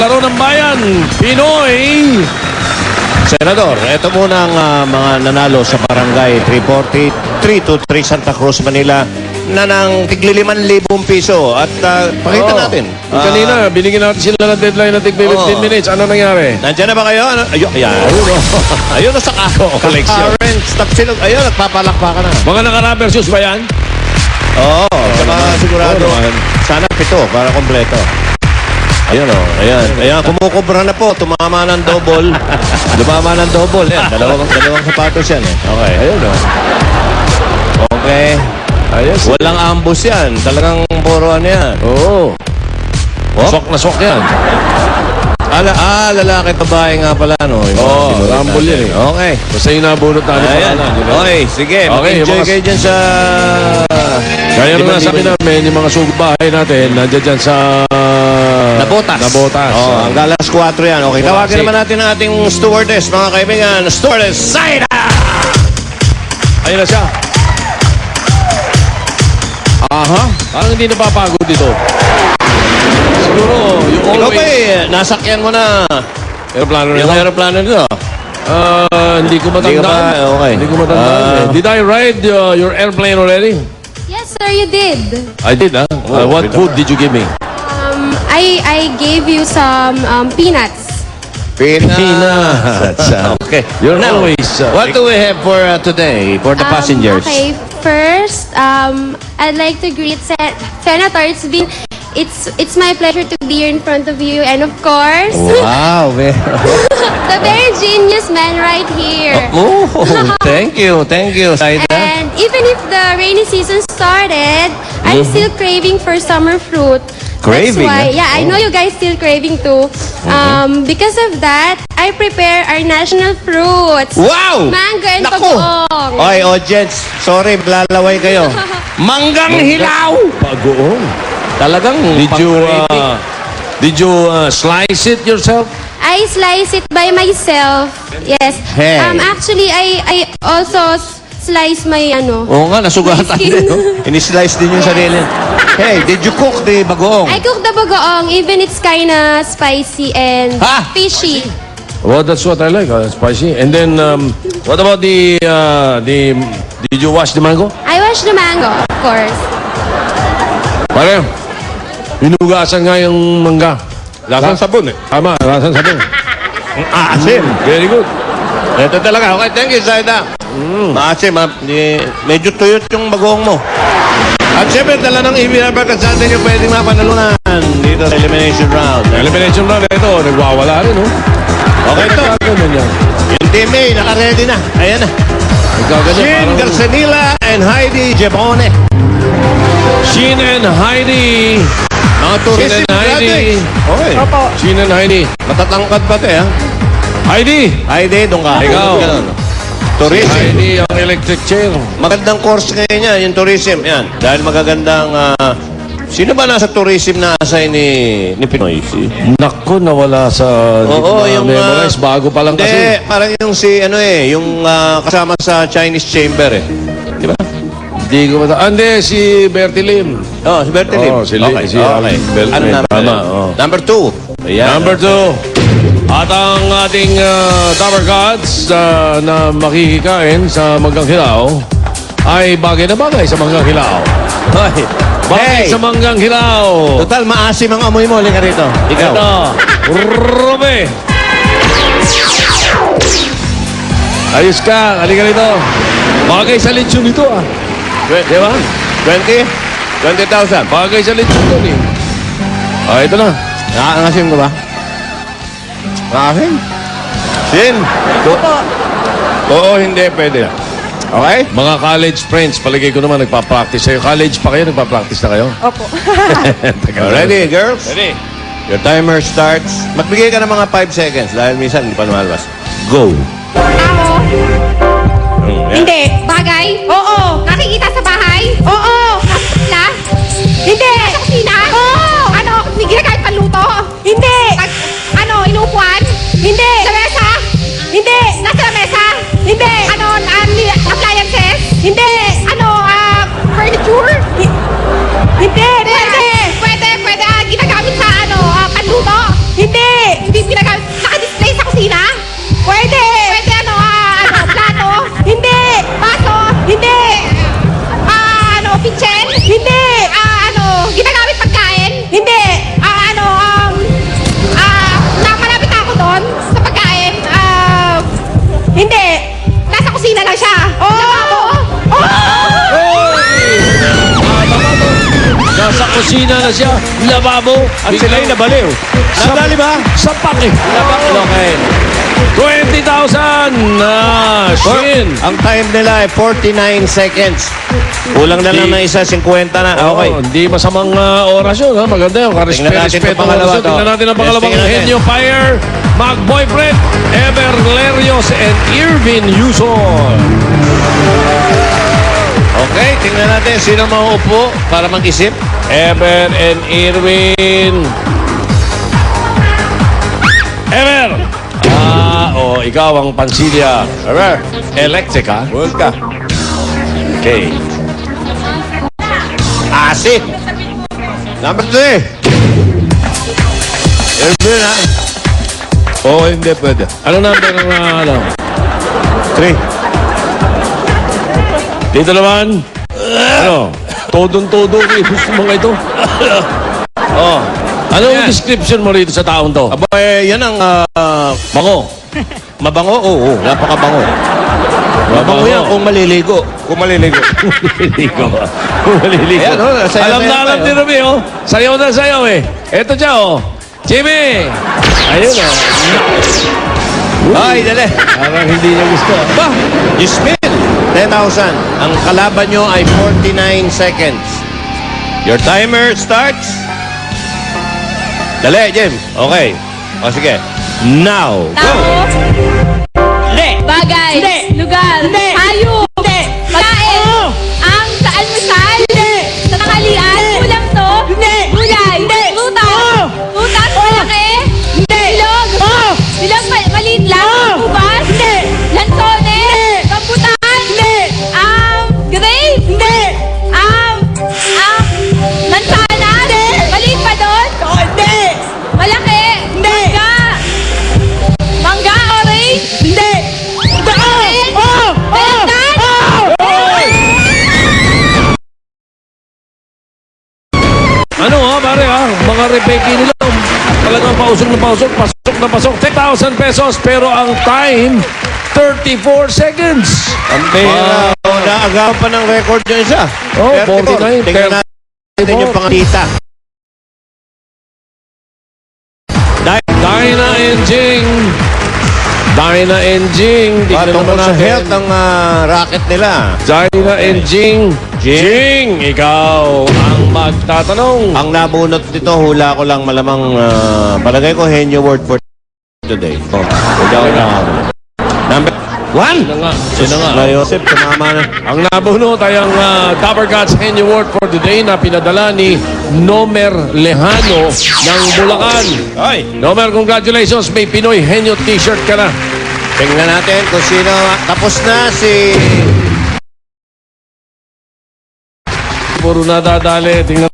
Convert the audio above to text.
laro ng bayan, Pinoy. Senador, ito muna ang mga nanalo sa barangay 343 to 3 Santa Cruz, Manila na ng tigli 5,000 piso. At pakita natin. Kanina, binigyan natin sila ng deadline na tig 15 minutes. Ano nangyari? Nandiyan na ba kayo? Ano? Ayun, ayun na sa kako. Collection. Ayun, nagpapalakpakan na. Mga naka-rubber shoes ba yan? Oo, saka sigurado. Sana 7 para kompleto. Ayun ayan. Ayan, kumukubra na po. Tumama ng double. Lumama ng double. Yan, dalawang sapatos yan eh. Okay. Ayun Okay. Ayos. Walang ambush yan. Talagang puro ano yan. Oo. Sok na sok yan. Lalaki babae nga pala, no? Oo, rumble yan eh. Okay. Basta yung nabunot natin Ayan. pangalan. Okay, sige. Okay, Mag-enjoy mga- kayo dyan sa... Kaya nung nasabi namin, yung mga subahay natin, nandiyan dyan sa... Nabotas. Oh, hanggang alas 4 yan. Okay, tawagin naman natin ang ating stewardess, mga kaibigan. Stewardess, Zaida! Ayun na siya. Aha. Parang hindi napapagod dito. Siguro, you Ikaw always... ba nasakyan mo na Aeroplano na yung ito? aeroplano nito? Hindi ko matandaan. Okay. Hindi ko matandaan. Did I ride your airplane already? Yes, sir, you did. I did, huh? What food did you give me? I gave you some peanuts. Peanuts. Okay. You're Now, always... what do we have for today, for the passengers? Okay, first, I'd like to greet Senator. It's my pleasure to be here in front of you, and of course, Wow. the very genius man right here. Oh, thank you, Zaida. And even if the rainy season started, I'm still craving for summer fruit. Craving, That's why, eh? yeah, I know you guys still craving too. Because of that, I prepare our national fruits. Wow! Mango and Naku! bagoong. Oy, audience, sorry, lalaway kayo. Manggang hilaw! Bagoong. Talagang Did you slice it yourself? I slice it by myself. Yes. Hey. Actually, I also slice my Oo nga, nasugatan My skin. din. No? Ini-slice din yung sarili. Hey, did you cook the bagoong? I cook the bagoong, even it's kinda spicy and Ha? fishy. Well, that's what I like, spicy. And then, what about did you wash the mango? I wash the mango, of course. Pare, hinugasan nga yung mangga. Lasang sabon eh. Tama, lasang sabon. Maasim. Very good. Ito talaga. Okay, thank you, Zaida. Maasim, ha? Medyo tuyot yung bagoong mo. At siyempre, dala ng ibinabagas natin yung pwedeng mapanalunan dito sa elimination round. Elimination round ito, nagwawala rin, no? Okay, ito. Ganyan yan. Yung team A, naka-ready na. Ayan na. Nagkaganyan, Shin parang- Garcenila and Heidi Gebone. Shin and Heidi. Mga tourism Shin and Heidi. graduates. Okay. Shin and Heidi. Matatangkad pa ha? Heidi! Heidi, doon ka. Ikaw. Ganun. Tourism. Heidi ang electric chair. Magandang course ngayon yan, yung tourism. Yan. Dahil magagandang... sino ba nasa tourism na assign ni Pinoy? Naku, nawala sa... Oo, yung... memorize, bago pa lang hindi, kasi. parang yung yung kasama sa Chinese Chamber eh. Di ba? Hindi ko hindi, si Bertie Lim. Oh, si Bertie Lim. Oo, si okay. si okay. Bertie Ano Lim. number? Tama, oo. Number 2. Ayan. Number 2. At ang ating Tower Gods na makikikain sa Manggang Hilaw ay bagay na bagay sa Manggang Hilaw. Hoy. Bagay Hey! sa Manggang Hilaw. Total, maasim ang amoy mo. Halika rito. Ikaw. Ito. Robe. Ayos ka. Halika rito. Bagay sa lechon ito ah. Di ba? 20? 20,000. Bagay sa lechon ito eh. Ah, ito na. Nakakasim ko ba? Nakakasim? Sin? Oo, hindi. Pwede. Okay? Mga college friends, palagay ko naman nagpa-practice kayo. College pa kayo, nagpa-practice na kayo? Opo. Ready, girls? Ready. Your timer starts. Magbigay ka ng mga 5 seconds dahil minsan hindi pa lumalabas. Go. Tao? Yan. Hindi. Bagay? Oo. Nakikita sa bahay? Oo. Na? Hindi. Sa kusina? Oo. Ano? Ginagamit panluto? Hindi. Inuupuan? Hindi. Sa mesa? Hindi. Nasa mesa? Hindi. Appliances? Hindi. Furniture? Hindi. Pwede. Ginagamit sa panluto? Hindi. Kitchen? Hindi. Ginagamit pagkain? Hindi. Malapit na ako doon sa pagkain. Hindi. Nasa kusina lang siya. Lababo. Nasa kusina na siya, lababo. At sila'y nabaliw. Nadali ba? Sapak eh. Okay. 20,000 na Shin. Ang time nila ay 49 seconds. Kulang na lang ng isa, 50 na. Okay. Hindi masamang oras yun. Ha? Maganda yun. Tingnan natin ang pangalawa to. Tingnan natin ang Yes, pangalawang tingnan natin. Henyo Fire, Mag-Boyfriend, Ever Lerios, and Irvin Yuson. Okay, tingnan natin sino mauupo para mag-isip. Ever and Irvin. Ever! Ikaw ang Pansilya. Ever. Electrica. Huwag ka. Okay. Asit. Number 3. Irvin, ha? Oo, hindi pwede. Ano number ng ano? 3. Dito naman. Ano? Todong-todo. Gusto mo nga ito? Oh. Anong Yan. description mo rito sa taong to? Aba, yan ang Bango. mabango. Oo, napakabango. Mabango yan kung maliligo. Kung maliligo. Maliligo. Maliligo. Ayan, oh, sayaw Alam na na yan alam tayo. din Ruby, oh. Sayaw na sayaw eh. Eto siya, oh. Jimmy! Ayun, oh. Ay, dali. Parang hindi niya gusto. Ba? You spin. 10,000. Ang kalaban nyo ay 49 seconds. Your timer starts. Dali, Jim. Okay. O, sige. Now. Go. Tao. Bagay. Lugar. Hayop. Pagkain. Ang sa almusal. Sa tanghalian. Ulam to. Gulay. Prutas. Prutas malaki. Silog. Silog maliit lang. Ubas. Lansone. Rambutan. Grape. Mansanas. Maliit pa doon. Malaki. Mangga, orange. Melon. Ano ha, pare ha? Mga repeki nila, talagang pausok na pausok, pasok na pasok. 10,000 pesos, pero ang time, 34 seconds. Ang pera. Naagaw pa ng record yung isa. Oh, 34. 49. Tingnan natin yung pangalita. Dyna and Jing. Dyna and Jing. Tignan Tungkol naman sa natin. health ng racket nila. Dyna and Jing. Jing, ikaw ang magtatanong. Ang nabunot nito, hula ko lang malamang, palagay ko Henyo word for today. Oh, number 1. Sino nga? Sino nga? Na Joseph, tumama na. Ang nabunot ay ang Dapper Gods Henny Award for today na pinadala ni Nomer Lejano ng Bulacan. Ay! Nomer, congratulations. May Pinoy Henyo t-shirt ka na. Tingnan natin kung sino. Tapos na si... Puro nadadali. Tingnan